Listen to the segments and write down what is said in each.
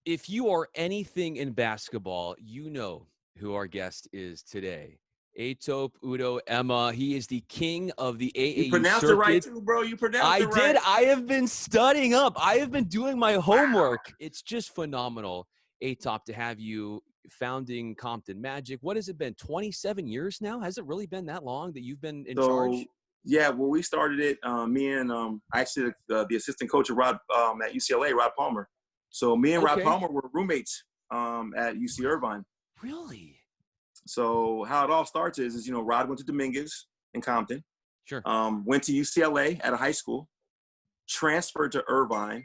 If you are anything in basketball, you know who our guest is today. Etop Udo-Ema. He is the king of the You AAU pronounced it right circuit. too, bro. You pronounced I it did. right. I have been studying up. I have been doing my Wow. homework. It's just phenomenal, Etop, to have you founding Compton Magic. What has it been? 27 years now? Has it really been that long that you've been in So charge? yeah, well, we started it. Me and actually the assistant coach of Rod at UCLA, Rod Palmer. So me and Rod Okay. Palmer were roommates at UC Irvine. Really? So how it all starts is Rod went to Dominguez in Compton, Sure. went to UCLA at a high school, transferred to Irvine.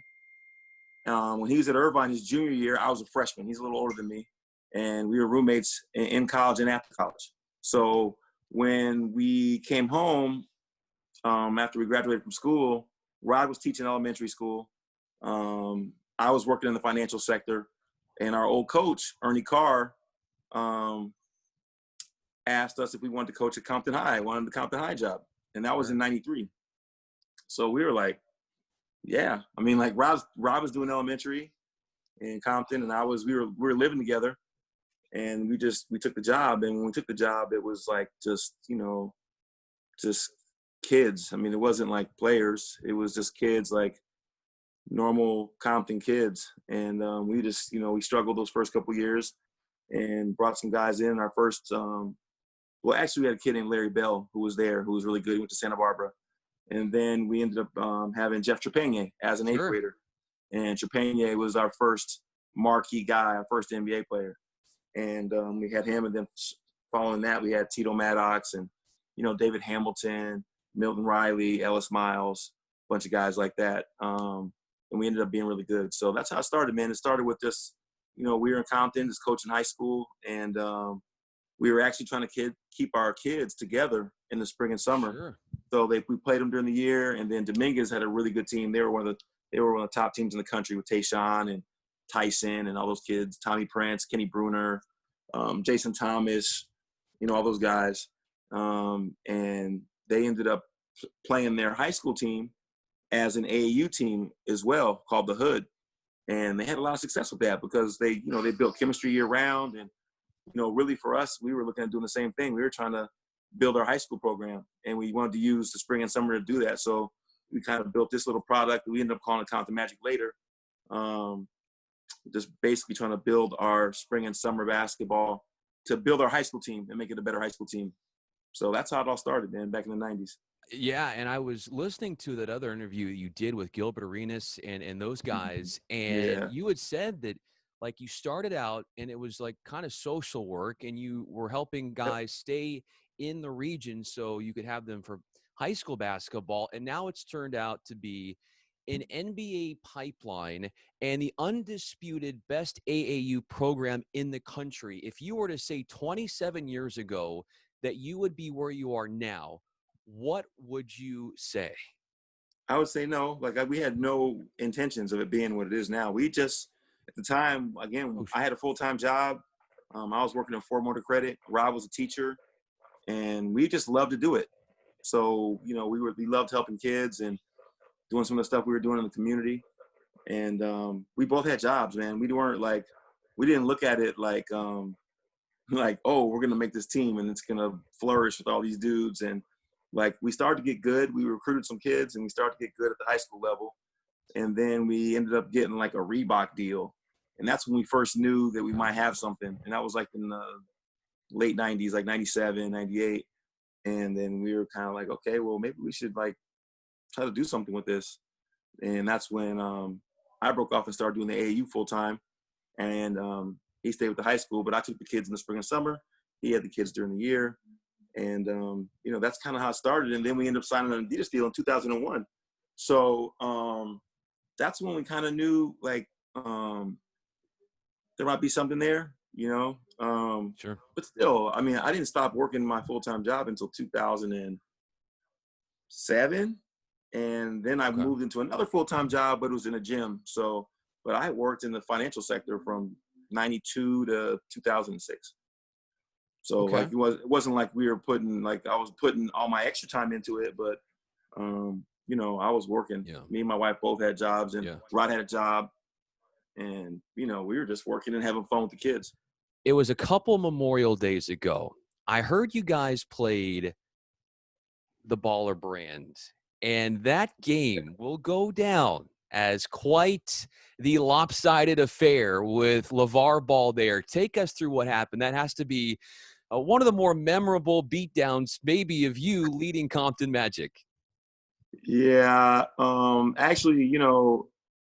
When he was at Irvine his junior year, I was a freshman. He's a little older than me, and we were roommates in college and after college. So when we came home after we graduated from school, Rod was teaching elementary school. I was working in the financial sector, and our old coach Ernie Carr asked us if we wanted to coach at Compton High, wanted the Compton High job, and that was in Sure. '93. So we were like, yeah. I mean, like Rob was doing elementary in Compton, and we were living together, and we took the job. And when we took the job, it was like just kids. I mean, it wasn't like players. It was just kids, like normal Compton kids. And we struggled those first couple years, and brought some guys in. Our first, well, actually, we had a kid named Larry Bell who was there, who was really good. He went to Santa Barbara. And then we ended up having Jeff Trepanier as an eighth Sure. grader. And Trepanier was our first marquee guy, our first NBA player. And we had him. And then following that, we had Tito Maddox and, David Hamilton, Milton Riley, Ellis Miles, a bunch of guys like that. And we ended up being really good. So that's how it started, man. It started with just, we were in Compton, just coaching high school. And we were actually trying to keep our kids together in the spring and summer. Sure. So we played them during the year, and then Dominguez had a really good team. They were one of the top teams in the country with Tayshaun and Tyson and all those kids, Tommy Prince, Kenny Bruner, Jason Thomas, all those guys. And they ended up playing their high school team as an AAU team as well, called the Hood. And they had a lot of success with that because they built chemistry year round. And, really for us, we were looking at doing the same thing. We were trying to build our high school program, and we wanted to use the spring and summer to do that. So we kind of built this little product. We ended up calling it Compton Magic later. Just basically trying to build our spring and summer basketball to build our high school team and make it a better high school team. So that's how it all started, man, back in the 90s. Yeah, and I was listening to that other interview you did with Gilbert Arenas and those guys, and Yeah. you had said that like you started out and it was like kind of social work, and you were helping Yep. guys stay in the region so you could have them for high school basketball, and now it's turned out to be an NBA pipeline and the undisputed best AAU program in the country. If you were to say 27 years ago that you would be where you are now, what would you say? I would say no. Like we had no intentions of it being what it is now. We just, at the time, again, Oh, I had a full-time job. I was working in Ford Motor Credit. Rob was a teacher, and we just loved to do it. So, we loved helping kids and doing some of the stuff we were doing in the community. And we both had jobs, man. We didn't look at it like, oh, we're going to make this team and it's going to flourish with all these dudes. And like, we started to get good. We recruited some kids and we started to get good at the high school level. And then we ended up getting like a Reebok deal. And that's when we first knew that we might have something. And that was like in the late 90s, like 97, 98. And then we were kind of like, okay, well, maybe we should like try to do something with this. And that's when I broke off and started doing the AAU full time. And he stayed with the high school, but I took the kids in the spring and summer. He had the kids during the year. And, that's kind of how it started. And then we ended up signing an Adidas deal in 2001. So that's when we kind of knew like there might be something there, sure. But still, I mean, I didn't stop working my full-time job until 2007. And then I Okay. moved into another full-time job, but it was in a gym. So, but I worked in the financial sector from 92 to 2006. So Okay. like, it wasn't like I was putting all my extra time into it, but, I was working. Yeah. Me and my wife both had jobs, and Yeah. Rod had a job. And, you know, we were just working and having fun with the kids. It was a couple Memorial Days ago. I heard you guys played the Baller brand, and that game will go down as quite the lopsided affair with LeVar Ball there. Take us through what happened. That has to be one of the more memorable beatdowns, maybe, of you leading Compton Magic. Yeah. Actually, you know,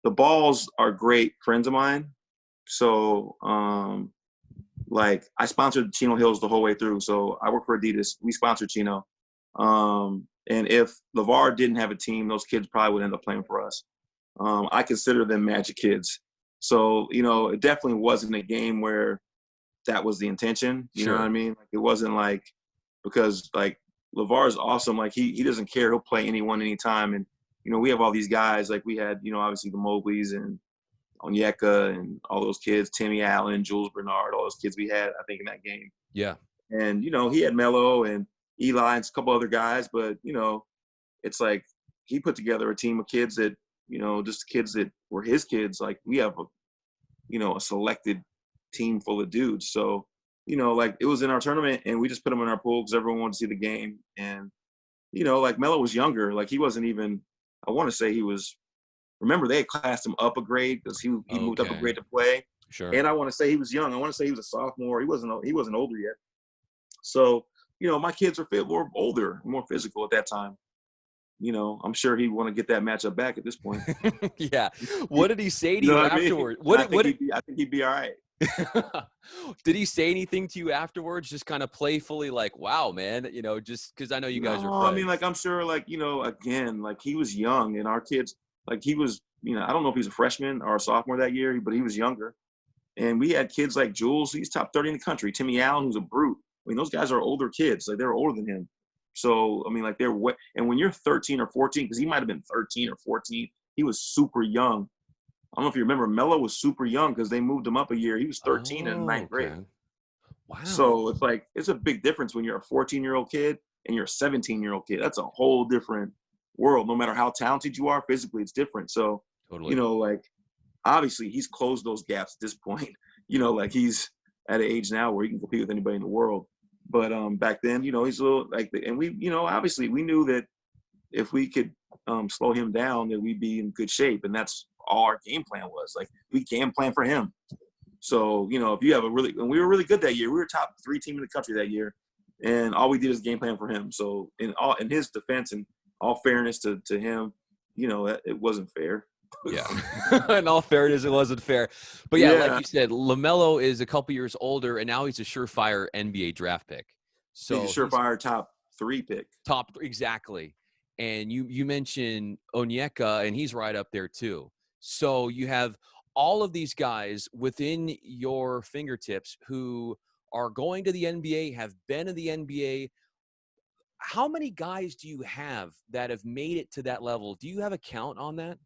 the Balls are great friends of mine. So, like, I sponsored Chino Hills the whole way through. So I work for Adidas. We sponsored Chino. And if LeVar didn't have a team, those kids probably would end up playing for us. I consider them Magic kids. So, you know, it definitely wasn't a game where that was the intention. You know what I Sure. mean? Like, it wasn't like, because like LeVar is awesome. Like he doesn't care. He'll play anyone, anytime. And, you know, we have all these guys, like we had, you know, obviously the Mobleys and Onyeka and all those kids, Timmy Allen, Jules Bernard, all those kids we had, I think, in that game. Yeah. And, you know, he had Melo and Eli and a couple other guys, but, you know, it's like he put together a team of kids that, you know, just kids that were his kids. Like, we have a, you know, a selected team full of dudes. So, you know, like, it was in our tournament and we just put them in our pool because everyone wanted to see the game. And, you know, like, Melo was younger. Like, he wasn't even, I want to say he was, remember, they had classed him up a grade because he moved up a Okay. grade to play. Sure. And I want to say he was young. I want to say he was a sophomore. He wasn't older yet. So, you know, my kids were older, more physical at that time. You know, I'm sure he'd want to get that matchup back at this point. Yeah. What did he say to You know you what I mean? afterward? I think he'd be all right. Did he say anything to you afterwards? Just kind of playfully, like, "Wow, man," you know, just because I know you guys are No, I friends. mean, like, I'm sure, like, you know, again, like, he was young and our kids, like, he was, you know, I don't know if he's a freshman or a sophomore that year, but he was younger. And we had kids like Jules, he's top 30 in the country. Timmy Allen, who's a brute. I mean, those guys are older kids. Like, they're older than him. So, I mean, like, and when you're 13 or 14, because he might have been 13 or 14, he was super young. I don't know if you remember, Melo was super young because they moved him up a year. He was 13 in Oh, ninth grade. okay. Wow. So it's like, it's a big difference when you're a 14-year-old kid and you're a 17-year-old kid. That's a whole different world. No matter how talented you are, physically, it's different. So, you Totally. know, like, obviously he's closed those gaps at this point. You know, like, he's at an age now where he can compete with anybody in the world. But back then, you know, he's a little like, and we, you know, obviously we knew that if we could slow him down, that we'd be in good shape. And that's all our game plan was. Like, we game plan for him. So, you know, if you have and we were really good that year. We were top 3 team in the country that year. And all we did is game plan for him. So in his defense and all fairness to him, you know, it wasn't fair. Yeah. In all fairness, it wasn't fair. But yeah, like Yeah. you said, LaMelo is a couple years older, and now he's a surefire NBA draft pick. He's a So he's surefire top 3 pick. top exactly. And you mentioned Onyeka, and he's right up there too. So you have all of these guys within your fingertips who are going to the NBA, have been in the NBA. How many guys do you have that have made it to that level? Do you have a count on that?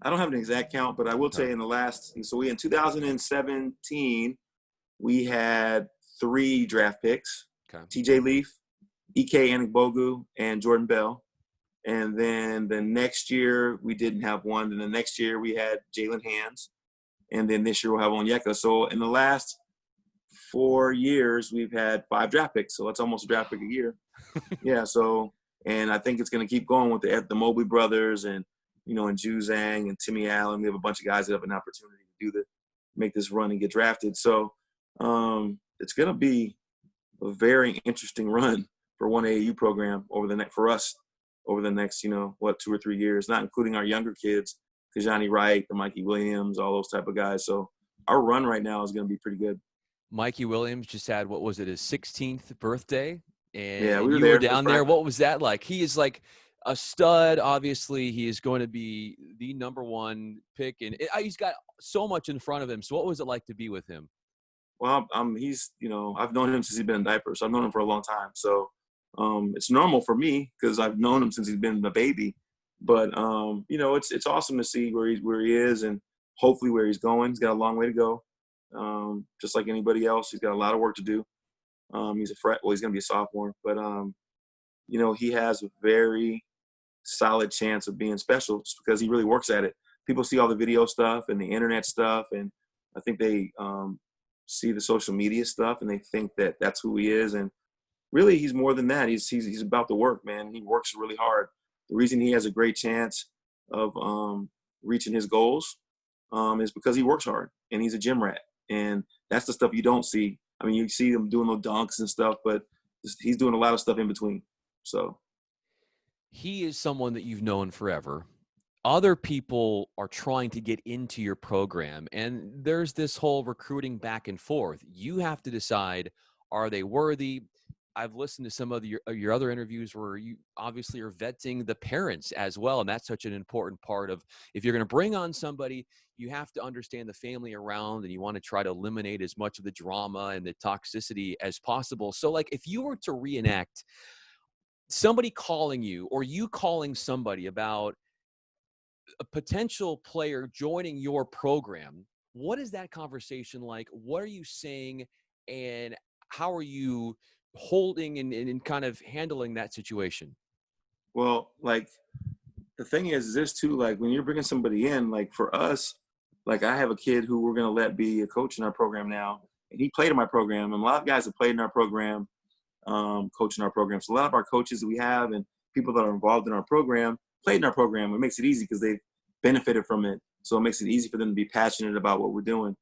I don't have an exact count, but I will tell Okay. you in 2017, we had 3 draft picks: Okay. TJ Leaf, Ike Anigbogu, and Jordan Bell. And then the next year we didn't have one. And the next year we had Jalen Hands. And then this year we'll have Onyeka. So in the last 4 years, we've had 5 draft picks. So that's almost a draft pick a year. Yeah. So, and I think it's going to keep going with the Mobley brothers and, you know, and Juzang and Timmy Allen. We have a bunch of guys that have an opportunity to make this run and get drafted. So it's going to be a very interesting run for one AAU program for us over the next, you know, 2 or 3 years, not including our younger kids, Kajani Wright, the Mikey Williams, all those type of guys. So our run right now is going to be pretty good. Mikey Williams just had, what was it, his 16th birthday? Yeah, we And were you were there. It was down there. practice. What was that like? He is like a stud. Obviously, he is going to be the #1 pick. And he's got so much in front of him. So what was it like to be with him? Well, he's, you know, I've known him since he's been in diapers. So I've known him for a long time. So it's normal for me because I've known him since he's been a baby. But you know, it's awesome to see where he is and hopefully where he's going. He's got a long way to go. Just like anybody else, he's got a lot of work to do. He's he's going to be a sophomore, but you know, he has a very solid chance of being special just because he really works at it. people see all the video stuff and the internet stuff, and I think they see the social media stuff and they think that that's who he is. And really, he's more than that. He's about the work, man. He works really hard. The reason he has a great chance of reaching his goals is because he works hard and he's a gym rat. And that's the stuff you don't see. I mean, you see him doing little dunks and stuff, but he's doing a lot of stuff in between. So He is someone that you've known forever. Other people are trying to get into your program, and there's this whole recruiting back and forth. You have to decide, are they worthy? I've listened to some of your other interviews where you obviously are vetting the parents as well, and that's such an important part of, if you're going to bring on somebody, you have to understand the family around, and you want to try to eliminate as much of the drama and the toxicity as possible. So, like, if you were to reenact somebody calling you or you calling somebody about a potential player joining your program, what is that conversation like? What are you saying? And how are you holding and kind of handling that situation? well, like the thing is this too, like when you're bringing somebody in, like for us, like I have a kid who we're going to let be a coach in our program now, and he played in my program, and a lot of guys have played in our program, coaching our program. So a lot of our coaches that we have and people that are involved in our program played in our program. It makes it easy because they've benefited from it. So it makes it easy for them to be passionate about what we're doing.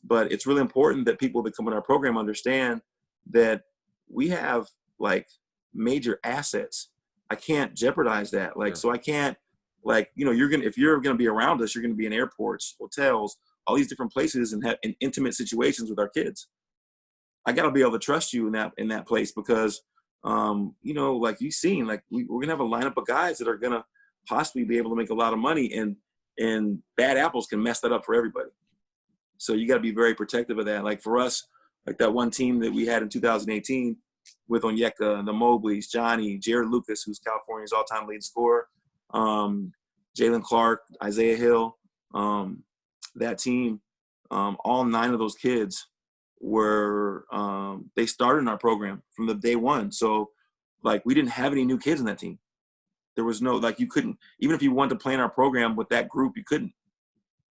But it's really important that people that come in our program understand that we have like major assets. I can't jeopardize that. Like, Sure. so I can't, like, you know, if you're going to be around us, you're going to be in airports, hotels, all these different places and have in intimate situations with our kids. I got to be able to trust you in that place because, you know, like you've seen, like we're going to have a lineup of guys that are going to possibly be able to make a lot of money, and bad apples can mess that up for everybody. So you got to be very protective of that. Like for us, like that one team that we had in 2018 with Onyeka, the Mobleys, Johnny, Jared Lucas, who's California's all-time lead scorer, Jalen Clark, Isaiah Hill, that team, all 9 of those kids were they started in our program from the day one. So like we didn't have any new kids in that team. There was no, like you couldn't, even if you wanted to play in our program with that group, you couldn't.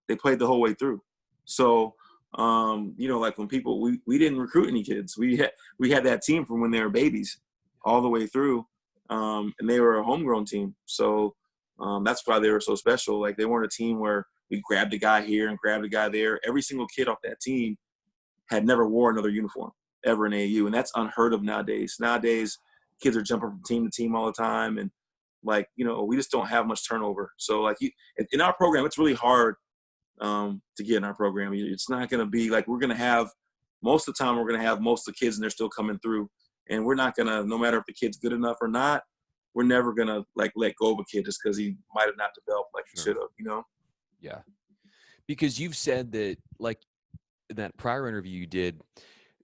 They played the whole way through. So you know, like when people, we didn't recruit any kids. We had that team from when they were babies all the way through, and they were a homegrown team. So that's why they were so special. Like they weren't a team where we grabbed a guy here and grabbed a guy there. Every single kid off that team had never wore another uniform ever in AAU, and that's unheard of nowadays. Nowadays, kids are jumping from team to team all the time, and like, you know, we just don't have much turnover. So like in our program, it's really hard to get in our program. It's not going to be like we're going to have most of the time. We're going to have most of the kids, and they're still coming through. And we're not going to, no matter if the kid's good enough or not, we're never going to like let go of a kid just because he might have not developed like he should have. You know? Yeah. Because you've said that, like in that prior interview you did,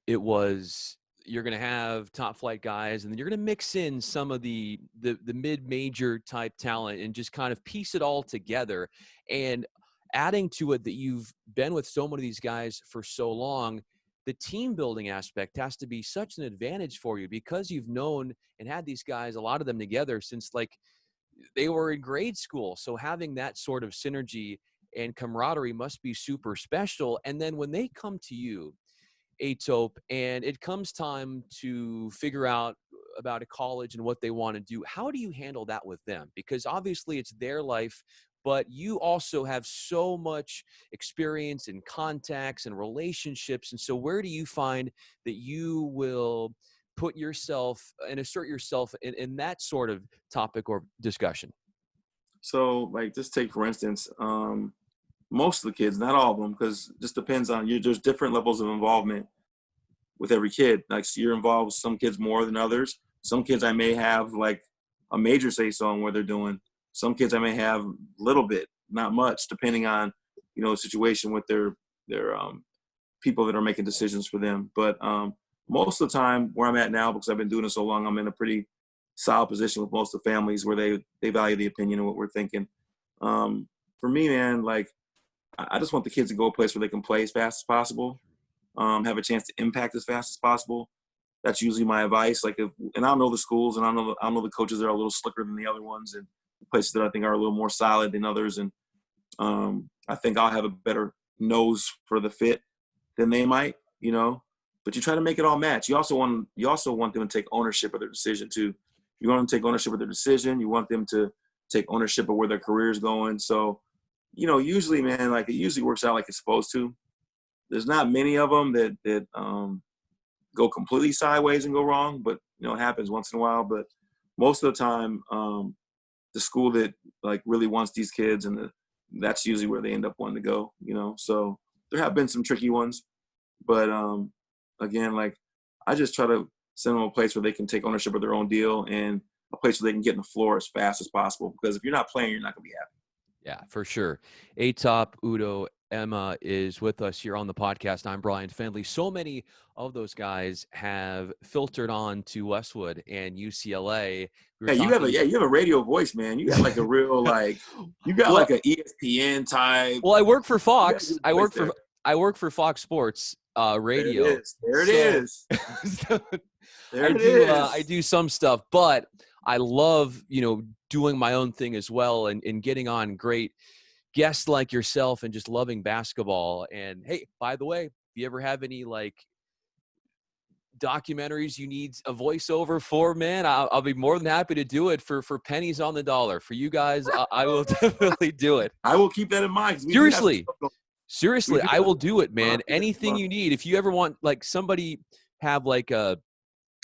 it was you're going to have top flight guys, and then you're going to mix in some of the mid-major type talent and just kind of piece it all together. And adding to it that you've been with so many of these guys for so long, the team building aspect has to be such an advantage for you because you've known and had these guys, a lot of them together since like they were in grade school. So having that sort of synergy and camaraderie must be super special. And then when they come to you, Etop, and it comes time to figure out about a college and what they want to do, how do you handle that with them? Because obviously it's their life, but you also have so much experience and contacts and relationships. And so where do you find that you will put yourself and assert yourself in that sort of topic or discussion? So like just take for instance, most of the kids, not all of them, because it just depends on you. There's different levels of involvement with every kid. Like so you're involved with some kids more than others. Some kids I may have like a major say so on what they're doing. Some kids I may have a little bit, not much, depending on, you know, the situation with their people that are making decisions for them. But most of the time where I'm at now, because I've been doing it so long, I'm in a pretty solid position with most of the families where they value the opinion of what we're thinking. For me, man, like I just want the kids to go a place where they can play as fast as possible, have a chance to impact as fast as possible. That's usually my advice. Like, and I know the schools and I know the coaches that are a little slicker than the other ones, and places that I think are a little more solid than others. And I think I'll have a better nose for the fit than they might, you know. But you try to make it all match. You also want them to take ownership of their decision too. You want them to take ownership of their decision. You want them to take ownership of where their career is going. So, you know, usually, man, like it usually works out like it's supposed to. There's not many of them that go completely sideways and go wrong, but you know, it happens once in a while. But most of the time, the school that like really wants these kids, and that's usually where they end up wanting to go. You know, so there have been some tricky ones, but again, like I just try to send them a place where they can take ownership of their own deal and a place where they can get in the floor as fast as possible. Because if you're not playing, you're not gonna be happy. Yeah, for sure. Etop Udo-Ema is with us here on the podcast. I'm Bryan Fenley. So many of those guys have filtered on to Westwood and UCLA. Yeah, you have a radio voice, man. You got like a real like like an ESPN type. Well, I work for Fox. I work for Fox Sports Radio. There it is. I do some stuff, but I love, you know, doing my own thing as well and getting on great guests like yourself and just loving basketball. And hey, by the way, if you ever have any like documentaries you need a voiceover for, man, I'll be more than happy to do it for pennies on the dollar. For you guys, I will definitely do it. I will keep that in mind. Seriously, I will do it, man. Anything you need. If you ever want like somebody have like a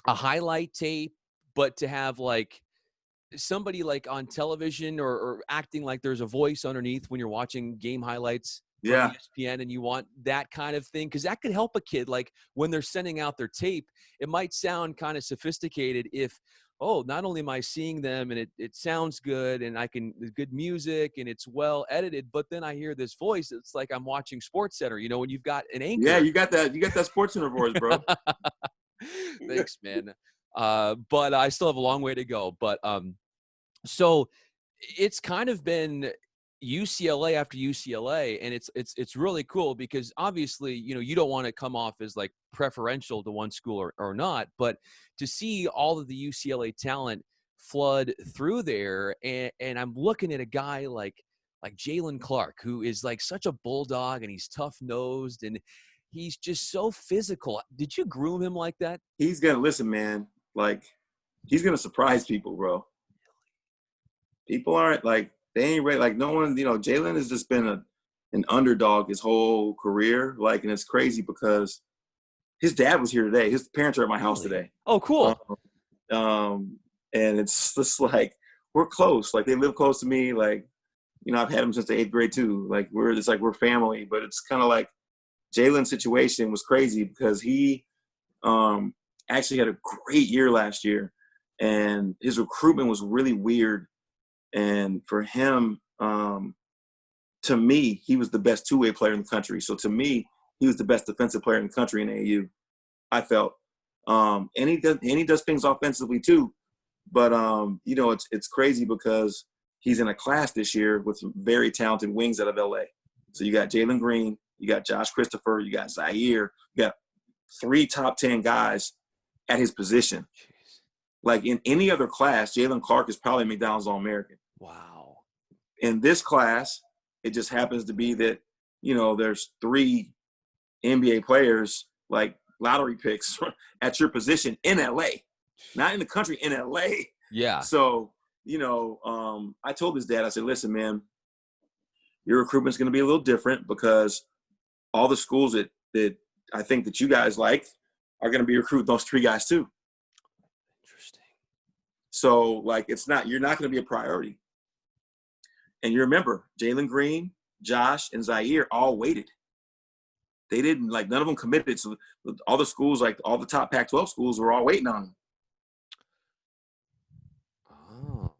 highlight tape, but to have like somebody like on television or acting like there's a voice underneath when you're watching game highlights from ESPN, and you want that kind of thing, because that could help a kid. Like when they're sending out their tape, it might sound kind of sophisticated if, oh, not only am I seeing them and it sounds good and good music and it's well edited, but then I hear this voice. It's like I'm watching Sports Center, you know, when you've got an anchor. Yeah, you got that Sports Center voice, bro. Thanks, man. But I still have a long way to go. But so it's kind of been UCLA after UCLA, and it's really cool because obviously, you know, you don't want to come off as like preferential to one school or not, but to see all of the UCLA talent flood through there, and I'm looking at a guy like Jalen Clark, who is like such a bulldog, and he's tough-nosed, and he's just so physical. Did you groom him like that? He's gonna listen, man. Like, he's gonna surprise people, bro. People aren't like, they ain't ready. Like, no one, you know, Jalen has just been an underdog his whole career. Like, and it's crazy because his dad was here today. His parents are at my house today. Oh, cool. And it's just like, we're close. Like, they live close to me. Like, you know, I've had him since the 8th grade too. Like, we're family. But it's kind of like Jalen's situation was crazy because he actually had a great year last year, and his recruitment was really weird. And for him, to me, he was the best two-way player in the country. So to me, he was the best defensive player in the country in AAU, I felt. And he does things offensively too. But you know, it's crazy because he's in a class this year with some very talented wings out of LA. So you got Jalen Green, you got Josh Christopher, you got Zaire, you got 3 top 10 guys at his position. Jeez. Like in any other class, Jalen Clark is probably McDonald's All-American. Wow. In this class, it just happens to be that, you know, there's 3 NBA players, like lottery picks at your position in LA, not in the country, in LA. Yeah. So, you know, I told his dad, I said, listen, man, your recruitment's going to be a little different because all the schools that I think that you guys like are going to be recruiting those 3 guys too. Interesting. So, like, you're not going to be a priority. And you remember, Jalen Green, Josh, and Zaire all waited. They didn't, like, none of them committed. So all the schools, like all the top Pac-12 schools were all waiting on them. Oh.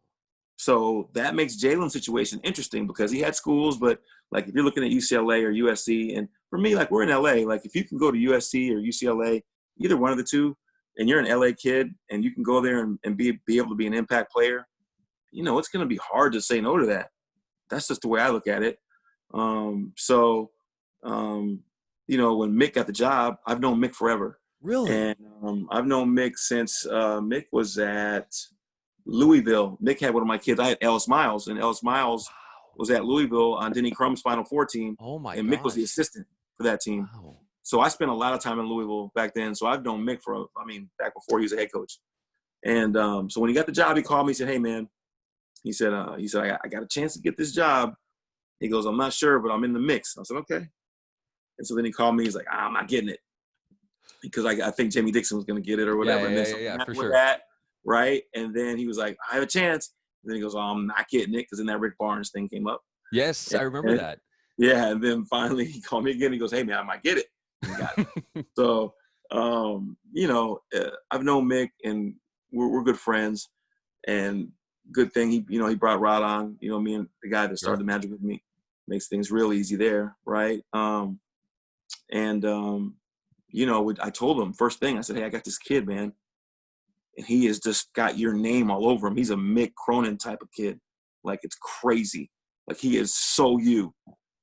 So that makes Jalen's situation interesting because he had schools, but, like, if you're looking at UCLA or USC, and for me, like, we're in LA. Like, if you can go to USC or UCLA, either one of the two, and you're an LA kid and you can go there and be able to be an impact player, you know, it's going to be hard to say no to that. That's just the way I look at it. You know, when Mick got the job, I've known Mick forever. Really? And I've known Mick since Mick was at Louisville. Nick had one of my kids. I had Ellis Miles, and Ellis Miles was at Louisville on Denny Crum's Final Four team. Oh my and Mick was the gosh. assistant for that team. Wow. So I spent a lot of time in Louisville back then. So I've known Mick back before he was a head coach. And so when he got the job, he called me. He said, "Hey man," he said, I got a chance to get this job. He goes, "I'm not sure, but I'm in the mix." I said, "Okay." And so then he called me. He's like, "I'm not getting it," because I think Jamie Dixon was going to get it or whatever. Yeah, for sure. That, right? And then he was like, "I have a chance." And then he goes, "Oh, I'm not getting it," because then that Rick Barnes thing came up. Yes, I remember that. Yeah, and then finally he called me again. He goes, "Hey man, I might get it." And he got it. So, I've known Mick, and we're good friends. And good thing he brought Rod on. Me and the guy that started the Magic with me makes things real easy there, right? I told him first thing. I said, "Hey, I got this kid, man, and he has just got your name all over him. He's a Mick Cronin type of kid, like it's crazy. Like he is so you,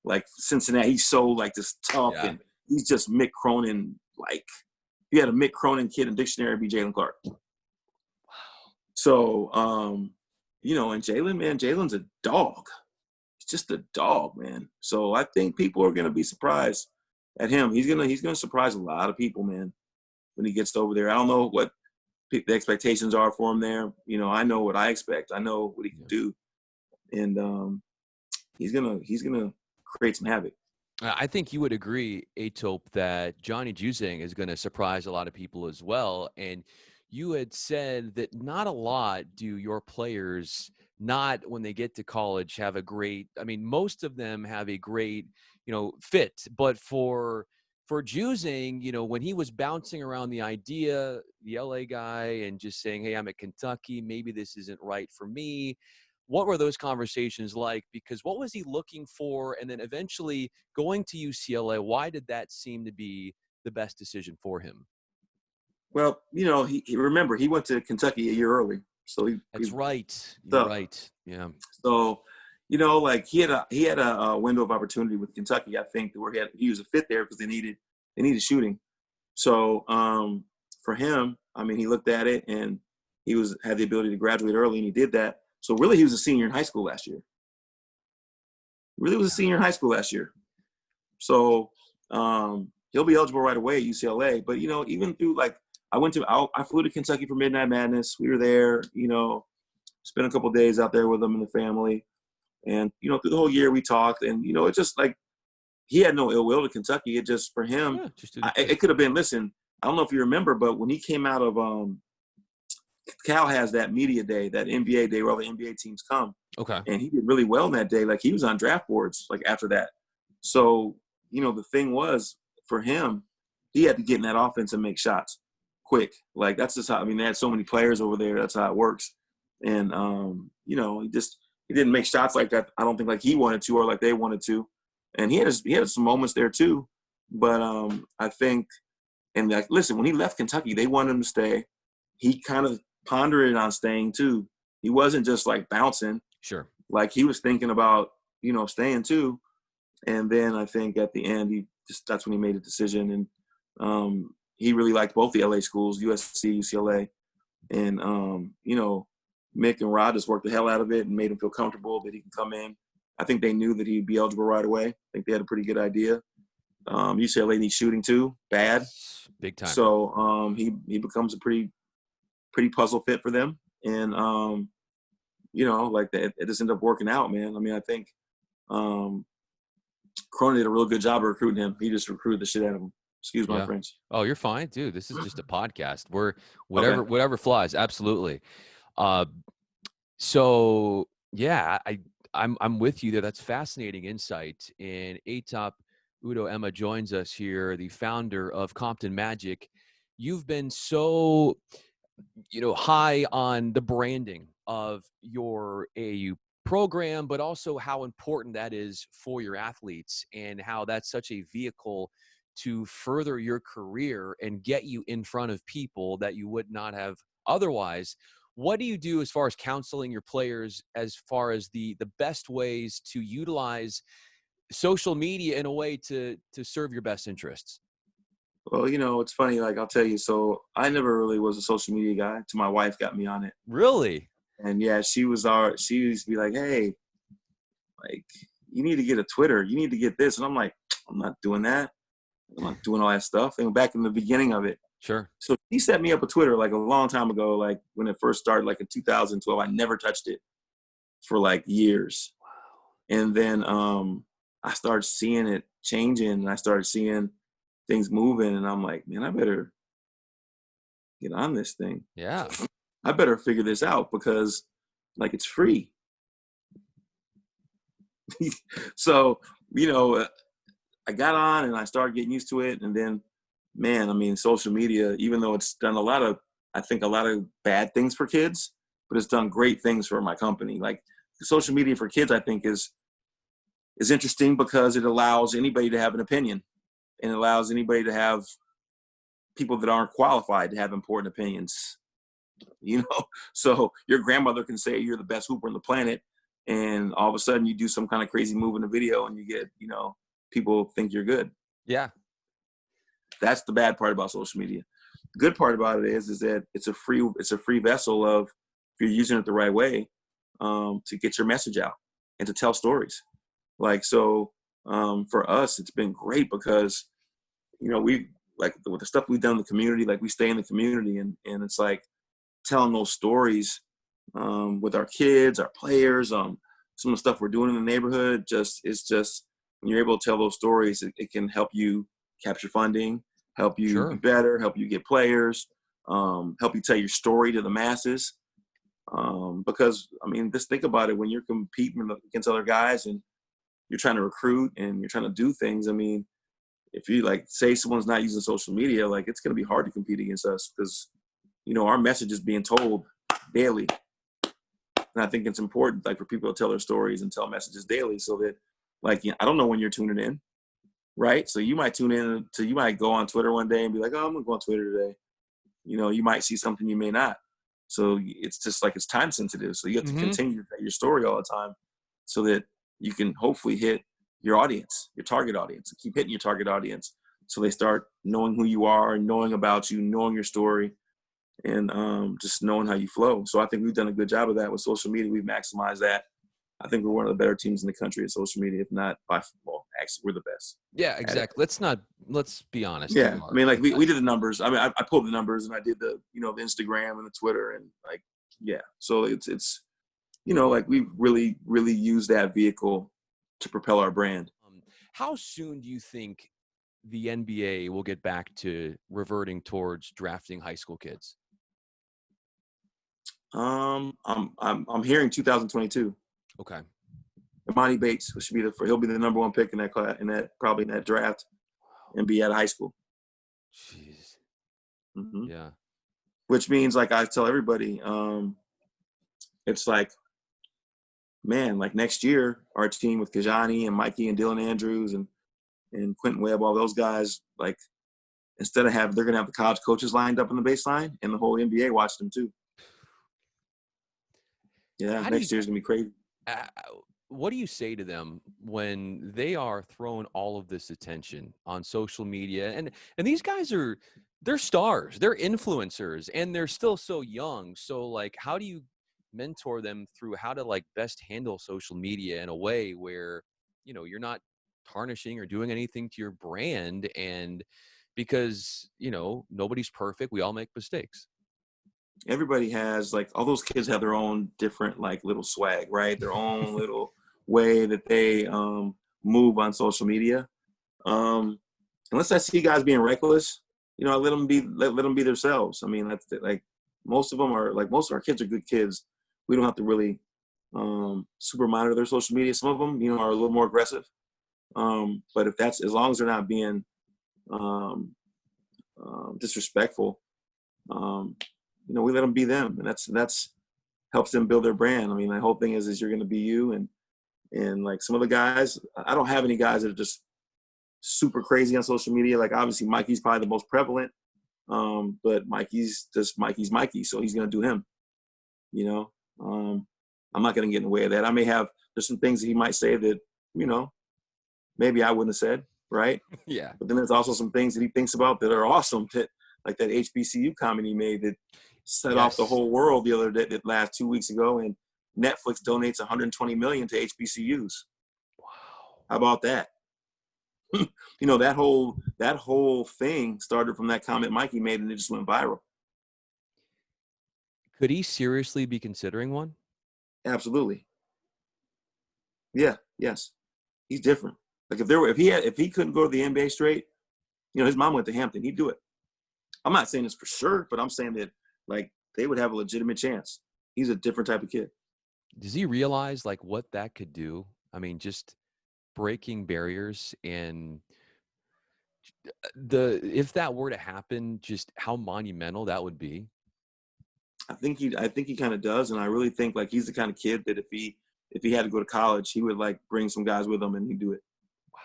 like Cincinnati. He's so like just tough, and he's just Mick Cronin. Like if you had a Mick Cronin kid in dictionary, it'd be Jalen Clark." So, and Jalen, man, Jalen's a dog. He's just a dog, man. So I think people are going to be surprised at him. He's going to surprise a lot of people, man, when he gets over there. I don't know what the expectations are for him there. I know what I expect. I know what he can do. And he's going to create some havoc. I think you would agree, Etop, that Johnny Juzang is going to surprise a lot of people as well. And you had said that not a lot do your players, not when they get to college, have a great, most of them have a great, fit. But for Juzang, when he was bouncing around the idea, the LA guy, and just saying, "Hey, I'm at Kentucky, maybe this isn't right for me." What were those conversations like? Because what was he looking for? And then eventually going to UCLA, why did that seem to be the best decision for him? Well, he remember he went to Kentucky a year early, so That's right. You're right. Yeah. So, like he had a window of opportunity with Kentucky. I think where he was a fit there because they needed shooting. So for him, he looked at it and he had the ability to graduate early, and he did that. So really, he was a senior in high school last year. So he'll be eligible right away at UCLA. But even through I flew to Kentucky for Midnight Madness. We were there, spent a couple of days out there with him and the family. And, through the whole year we talked, and, it's just like he had no ill will to Kentucky. It just, for him, it could have been, listen, I don't know if you remember, but when he came out of Cal has that media day, that NBA day where all the NBA teams come. Okay. And he did really well in that day. Like he was on draft boards, like after that. So, the thing was for him, he had to get in that offense and make shots quick. Like that's just how, they had so many players over there. That's how it works. And, he didn't make shots like that. I don't think like he wanted to or like they wanted to. And he had some moments there too. But I think, and like, listen, when he left Kentucky, they wanted him to stay. He kind of pondered on staying too. He wasn't just like bouncing. Sure. Like he was thinking about, staying too. And then I think at the end, that's when he made a decision. And he really liked both the LA schools, USC, UCLA. And, Mick and Rod just worked the hell out of it and made him feel comfortable that he can come in. I think they knew that he'd be eligible right away. I think they had a pretty good idea. UCLA needs shooting too, bad. Big time. So he becomes a pretty puzzle fit for them. And, like that, it just ended up working out, man. I think Cronin did a real good job of recruiting him. He just recruited the shit out of him. Excuse my French. Oh, you're fine, dude. This is just a podcast. We're whatever flies. Absolutely. So yeah, I'm with you there. That's fascinating insight. And Etop Udo-Ema joins us here, the founder of Compton Magic. You've been so, high on the branding of your AAU program, but also how important that is for your athletes and how that's such a vehicle to further your career and get you in front of people that you would not have otherwise. What do you do as far as counseling your players, as far as the best ways to utilize social media in a way to serve your best interests? Well, it's funny. Like I'll tell you. So I never really was a social media guy. Till my wife got me on it. Really? And yeah, she used to be like, hey, like, you need to get a Twitter. You need to get this. And I'm like, I'm not doing that. I'm not doing all that stuff. And back in the beginning of it. Sure. So he set me up a Twitter like a long time ago, like when it first started, like in 2012. I never touched it for like years. And then I started seeing it changing, and I started seeing things moving, and I'm like, man, I better get on this thing. Yeah. I better figure this out because like it's free. So, I got on and I started getting used to it. And then, man, I mean, social media, even though it's done a lot of bad things for kids, but it's done great things for my company. Like social media for kids, I think is interesting because it allows anybody to have an opinion, and it allows anybody to have people that aren't qualified to have important opinions. So your grandmother can say you're the best hooper on the planet, and all of a sudden you do some kind of crazy move in a video and you get, people think you're good. Yeah. That's the bad part about social media. The good part about it is that it's a free vessel of, if you're using it the right way, to get your message out and to tell stories. Like, so for us, it's been great because, we like with the stuff we've done in the community, like we stay in the community and it's like telling those stories with our kids, our players, some of the stuff we're doing in the neighborhood. It's just when you're able to tell those stories, it can help you capture funding, help you be better, help you get players, help you tell your story to the masses. Because I mean, just think about it, when you're competing against other guys and you're trying to recruit and you're trying to do things. I mean, if you like say someone's not using social media, like it's going to be hard to compete against us because, our message is being told daily. And I think it's important, like, for people to tell their stories and tell messages daily so that, like, I don't know when you're tuning in, right? So you might tune in you might go on Twitter one day and be like, oh, I'm going to go on Twitter today. You might see something you may not. So it's just like, it's time sensitive. So you have to continue to tell your story all the time so that you can hopefully hit your audience, your target audience, keep hitting your target audience. So they start knowing who you are, knowing about you, knowing your story, and just knowing how you flow. So I think we've done a good job of that with social media. We've maximized that. I think we're one of the better teams in the country at social media, if not by football. Actually, we're the best. Yeah, exactly. Let's be honest. Yeah. I mean, like we did the numbers. I mean, I pulled the numbers and I did the, the Instagram and the Twitter and like, yeah. So it's, like we've really, really used that vehicle to propel our brand. How soon do you think the NBA will get back to reverting towards drafting high school kids? I'm hearing 2022. Okay. Imani Bates he'll be the number one pick in that class, probably in that draft, and be out of high school. Jeez. Mm-hmm. Yeah. Which means, like I tell everybody, it's like, man, like next year, our team with Kajani and Mikey and Dylan Andrews and Quentin Webb, all those guys, like, instead of they're going to have the college coaches lined up on the baseline, and the whole NBA watched them too. Yeah, next year's going to be crazy. What do you say to them when they are throwing all of this attention on social media? And these guys they're stars, they're influencers, and they're still so young. So like, how do you mentor them through how to like best handle social media in a way where, you're not tarnishing or doing anything to your brand? And because, nobody's perfect. We all make mistakes. Everybody has, like, all those kids have their own different, like, little swag, right? Their own little way that they move on social media. Unless I see guys being reckless, I let them be themselves. I mean, that's like, most of our kids are good kids. We don't have to really super monitor their social media. Some of them, are a little more aggressive. But as long as they're not being disrespectful, we let them be them, and that's helps them build their brand. I mean, my whole thing is you're going to be you, and like some of the guys, I don't have any guys that are just super crazy on social media. Like obviously Mikey's probably the most prevalent, but Mikey's Mikey, so he's going to do him. I'm not going to get in the way of that. There's some things that he might say that maybe I wouldn't have said, right? Yeah. But then there's also some things that he thinks about that are awesome. Like that HBCU comment he made that set off the Yes. whole world the other day, the last 2 weeks ago, and Netflix donates 120 million to HBCUs. Wow. How about that? That whole thing started from that comment Mikey made, and it just went viral. Could he seriously be considering one? Absolutely. Yeah. Yes. He's different. Like if he couldn't go to the NBA straight, his mom went to Hampton, he'd do it. I'm not saying this for sure, but I'm saying that like they would have a legitimate chance. He's a different type of kid. Does he realize like what that could do? I mean, just breaking barriers and if that were to happen, just how monumental that would be. I think he kind of does, and I really think like he's the kind of kid that if he had to go to college, he would like bring some guys with him and he'd do it. Wow.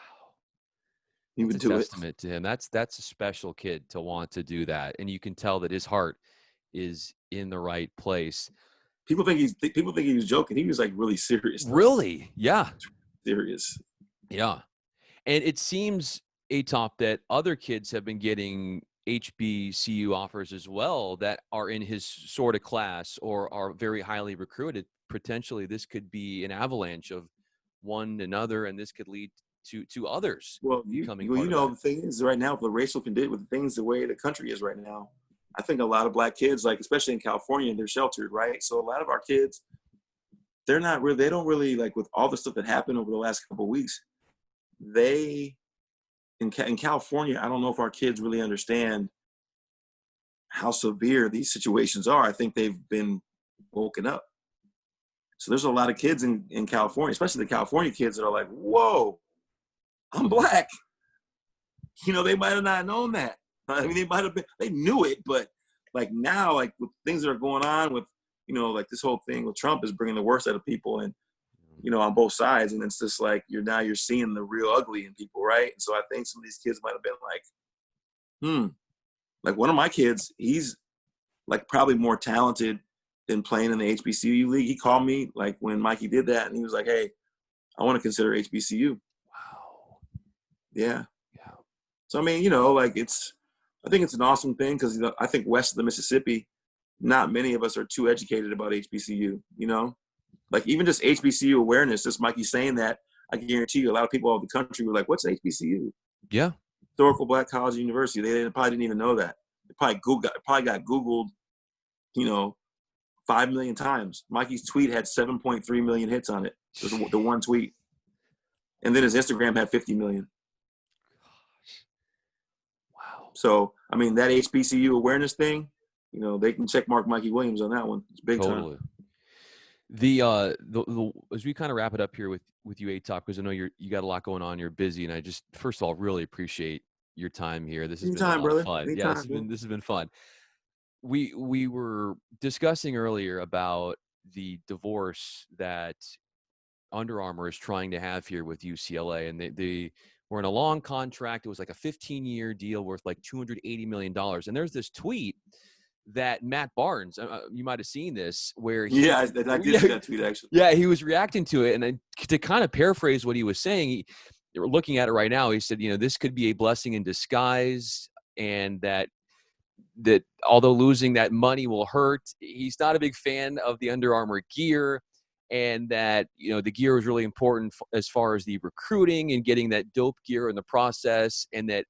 He That's would a do it. testament to him. That's a special kid to want to do that. And you can tell that his heart is in the right place. People think he was joking. He was like really serious. Though. Really? Yeah. Serious. Yeah. And it seems, Etop, that other kids have been getting HBCU offers as well that are in his sort of class or are very highly recruited. Potentially, this could be an avalanche of one another, and this could lead to others Well, becoming part of that. the thing is right now, the racial condition with things the way the country is right now, I think a lot of black kids, like especially in California, they're sheltered, right? So a lot of our kids, they don't really like with all the stuff that happened over the last couple of weeks. In California, I don't know if our kids really understand how severe these situations are. I think they've been woken up. So there's a lot of kids in California, especially the California kids that are like, whoa, I'm black. They might have not known that. I mean, they knew it, but like now, like with things that are going on with, like this whole thing with Trump is bringing the worst out of people and, on both sides. And it's just like, you're seeing the real ugly in people. Right. And so I think some of these kids might've been like, like one of my kids, he's like probably more talented than playing in the HBCU league. He called me like when Mikey did that and he was like, hey, I want to consider HBCU. Wow. Yeah. Yeah. So, I mean, like I think it's an awesome thing because, I think west of the Mississippi, not many of us are too educated about HBCU, like even just HBCU awareness, just Mikey saying that, I guarantee you a lot of people all over the country were like, what's HBCU? Yeah. Historical Black College and University. They probably didn't even know that. They probably got Googled, 5 million times. Mikey's tweet had 7.3 million hits on it. The one tweet. And then his Instagram had 50 million. Wow. So, I mean, that HBCU awareness thing, they can check mark Mikey Williams on that one. It's big Totally. time. The as we kind of wrap it up here with you, Etop, because I know you got a lot going on, you're busy, and I just first of all really appreciate your time here. This has been a lot of fun. Yeah, this has been fun. We were discussing earlier about the divorce that Under Armour is trying to have here with UCLA, and they were in a long contract. It was like a 15-year deal worth like $280 million. And there's this tweet that Matt Barnes, you might have seen this, where I did see that tweet actually. Yeah, he was reacting to it, and then to kind of paraphrase what he was saying, we're looking at it right now. He said, this could be a blessing in disguise, and that although losing that money will hurt, he's not a big fan of the Under Armour gear, and that the gear is really important as far as the recruiting and getting that dope gear in the process, and that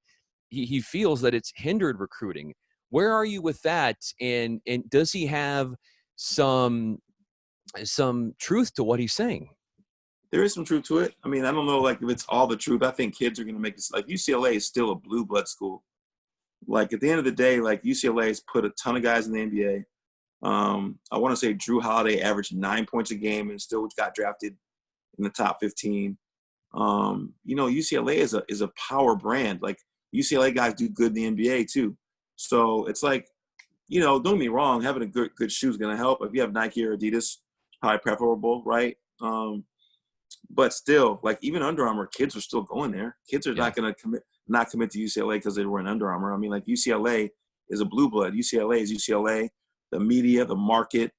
he feels that it's hindered recruiting. Where are you with that? And does he have some truth to what he's saying? There is some truth to it. I mean, I don't know like if it's all the truth. I think kids are going to make this. Like UCLA is still a blue blood school. Like at the end of the day, like UCLA has put a ton of guys in the NBA. I want to say Drew Holiday averaged 9 points a game and still got drafted in the top 15. UCLA is a power brand. Like UCLA guys do good in the NBA too. So it's like, don't get me wrong, having a good shoe is going to help. If you have Nike or Adidas, probably preferable, right? But still, like even Under Armour, kids are still going there. Kids are not going to commit to UCLA because they were in Under Armour. I mean, like UCLA is a blue blood. UCLA is UCLA. The media, the market,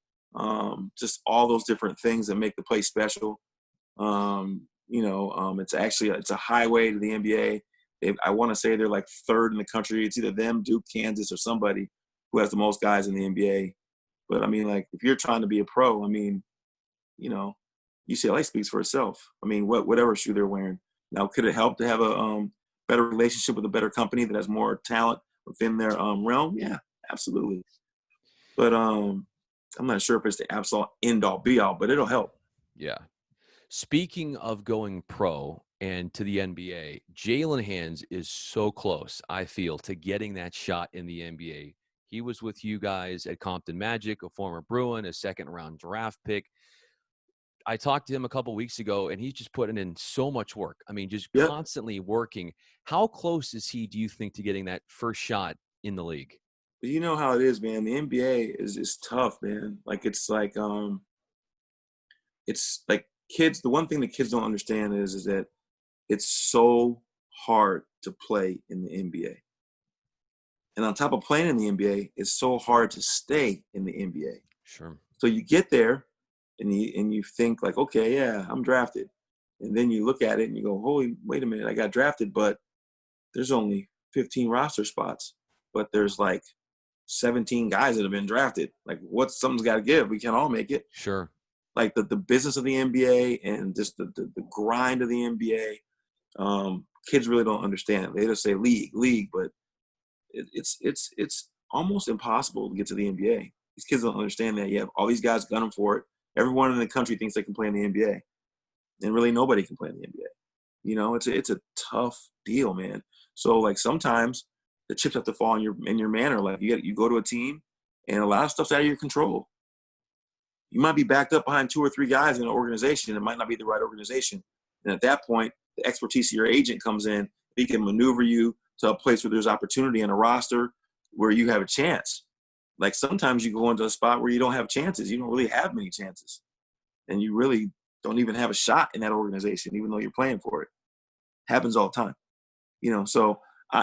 just all those different things that make the place special. It's a highway to the NBA. I want to say they're like third in the country. It's either them, Duke, Kansas, or somebody who has the most guys in the NBA. But I mean, like, if you're trying to be a pro, I mean, you know, UCLA speaks for itself. I mean, whatever shoe they're wearing. Now, could it help to have a better relationship with a better company that has more talent within their realm? Yeah, absolutely. But I'm not sure if it's the absolute end all be all, but it'll help. Yeah. Speaking of going pro and to the NBA, Jalen Hands is so close, I feel, to getting that shot in the NBA. He was with you guys at Compton Magic, a former Bruin, a second-round draft pick. I talked to him a couple weeks ago, and he's just putting in so much work. I mean, just Yep. constantly working. How close is he, do you think, to getting that first shot in the league? You know how it is, man. The NBA is tough, man. Like, it's like kids. The one thing that kids don't understand is that it's so hard to play in the NBA. And on top of playing in the NBA, it's so hard to stay in the NBA. Sure. So you get there and you think like, okay, yeah, I'm drafted. And then you look at it and you go, holy, wait a minute, I got drafted, but there's only 15 roster spots. But there's like 17 guys that have been drafted. Like, something's got to give. We can't all make it. Sure. Like the business of the NBA and just the grind of the NBA, kids really don't understand. They just say league, but it's almost impossible to get to the NBA. These kids don't understand that. You have all these guys gunning for it. Everyone in the country thinks they can play in the NBA, and really nobody can play in the NBA. You know, it's a tough deal, man. So like sometimes the chips have to fall in your manner. Like you go to a team, and a lot of stuff's out of your control. You might be backed up behind 2 or 3 guys in an organization. It might not be the right organization, and at that point, the expertise of your agent comes in. He can maneuver you to a place where there's opportunity in a roster where you have a chance. Like sometimes you go into a spot where you don't have chances. You don't really have many chances. And you really don't even have a shot in that organization, even though you're playing for it. Happens all the time. You know, so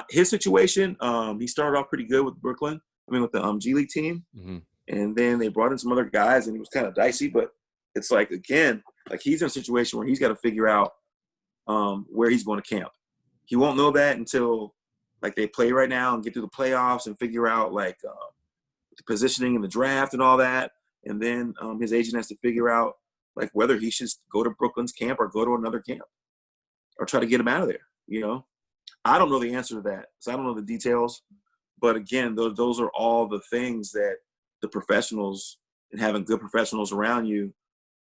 his situation, he started off pretty good with Brooklyn. I mean, with the G League team. Mm-hmm. And then they brought in some other guys, and he was kind of dicey. But it's like, again, like he's in a situation where he's got to figure out where he's going to camp. He won't know that until like they play right now and get through the playoffs and figure out like the positioning in the draft and all that. And then his agent has to figure out like whether he should go to Brooklyn's camp or go to another camp or try to get him out of there. You know, I don't know the answer to that, so I don't know the details. But again, those are all the things that the professionals and having good professionals around you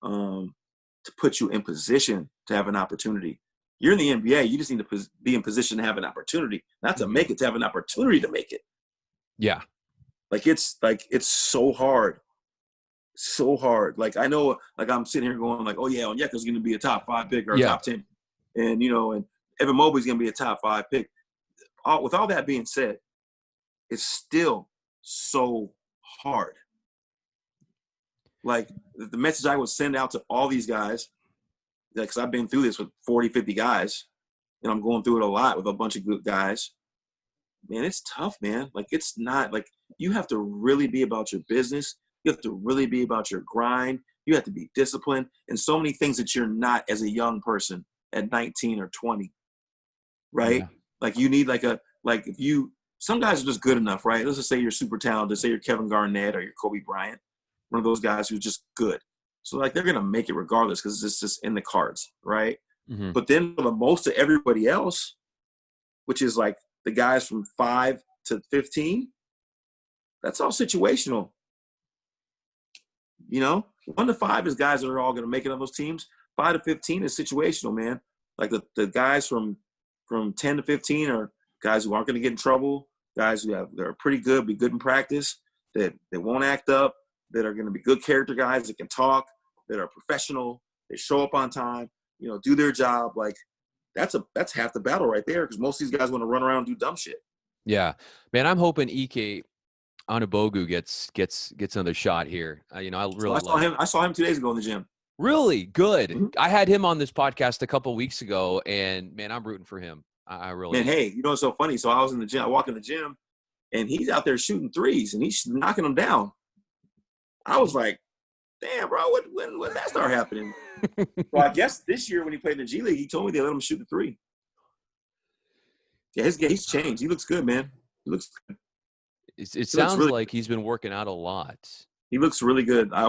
to put you in position to have an opportunity. You're in the NBA. You just need to be in position to have an opportunity, not to make it, to have an opportunity to make it. Yeah. Like it's so hard. So hard. Like I know, like I'm sitting here going like, oh yeah, Onyeka's going to be a top 5 pick or a top 10. And, you know, and Evan Mobley's going to be a top 5 pick. With all that being said, it's still so hard. Like the message I would send out to all these guys, because I've been through this with 40, 50 guys, and I'm going through it a lot with a bunch of good guys. Man, it's tough, man. Like it's not like you have to really be about your business. You have to really be about your grind. You have to be disciplined and so many things that you're not as a young person at 19 or 20, right? Yeah. Like you need some guys are just good enough, right? Let's just say you're super talented. Say you're Kevin Garnett or you're Kobe Bryant, one of those guys who's just good. So like they're gonna make it regardless because it's just in the cards, right? Mm-hmm. But then for the most of everybody else, which is like the guys from 5 to 15, that's all situational. You know, 1 to 5 is guys that are all gonna make it on those teams. 5 to 15 is situational, man. Like the guys from 10 to 15 are guys who aren't gonna get in trouble, guys that are pretty good, be good in practice, that won't act up, that are going to be good character guys that can talk, that are professional, they show up on time, you know, do their job. Like that's half the battle right there because most of these guys want to run around and do dumb shit. Yeah, man, I'm hoping Ike Anabogu gets another shot here. You know, I saw him 2 days ago in the gym. Really good. Mm-hmm. I had him on this podcast a couple weeks ago, and man, I'm rooting for him. I really. Man, hey, you know what's so funny? So I was in the gym. I walk in the gym, and he's out there shooting threes, and he's knocking them down. I was like, damn, bro, when did that start happening? Well, I guess this year when he played in the G League, he told me they let him shoot the 3. Yeah, he's changed. He looks good, man. He looks good. It sounds really like he's been working out a lot. He looks really good. I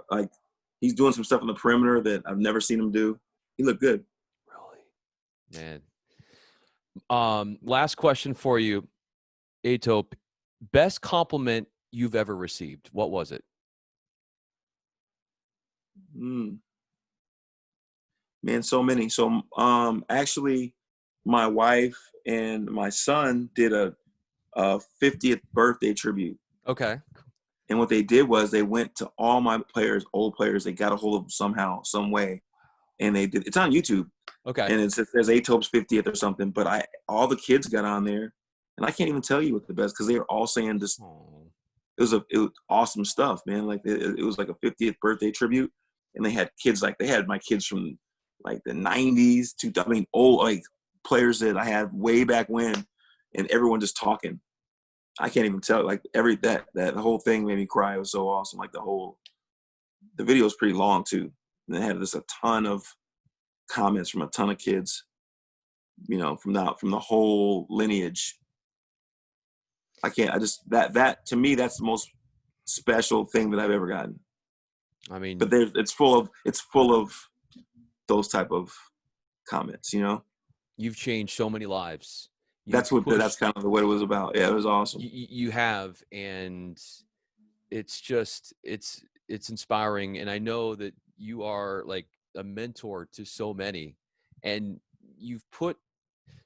like, he's doing some stuff on the perimeter that I've never seen him do. He looked good. Really, man. Last question for you, Etop. Best compliment you've ever received. What was it? Man, so many. So, actually, my wife and my son did a 50th birthday tribute. Okay. And what they did was they went to all my players, old players. They got a hold of them somehow, some way, and they did. It's on YouTube. Okay. And it says Etop's 50th or something. But all the kids got on there, and I can't even tell you what the best, because they were all saying this. Oh. It was awesome stuff, man. Like it was like a 50th birthday tribute, and they had kids, like they had my kids from like the 90s to, I mean, old, like players that I had way back when, and everyone just talking. I can't even tell. Like that whole thing made me cry. It was so awesome. Like the video is pretty long too, and it had just a ton of comments from a ton of kids, you know, from the whole lineage. That to me, that's the most special thing that I've ever gotten. I mean, but it's full of those type of comments, you know. you've changed so many lives. That's kind of what it was about. Yeah, it was awesome. You have, and it's just it's inspiring, and I know that you are like a mentor to so many, and you've put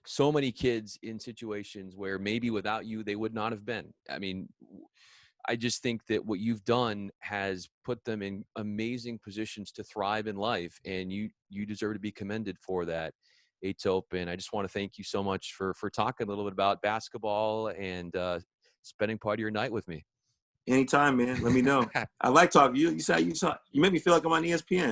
so many kids in situations where maybe without you they would not have been. I mean, I just think that what you've done has put them in amazing positions to thrive in life, and you deserve to be commended for that, Etop. And I just want to thank you so much for talking a little bit about basketball and spending part of your night with me. Anytime, man. Let me know. I like talking. You make me feel like I'm on ESPN.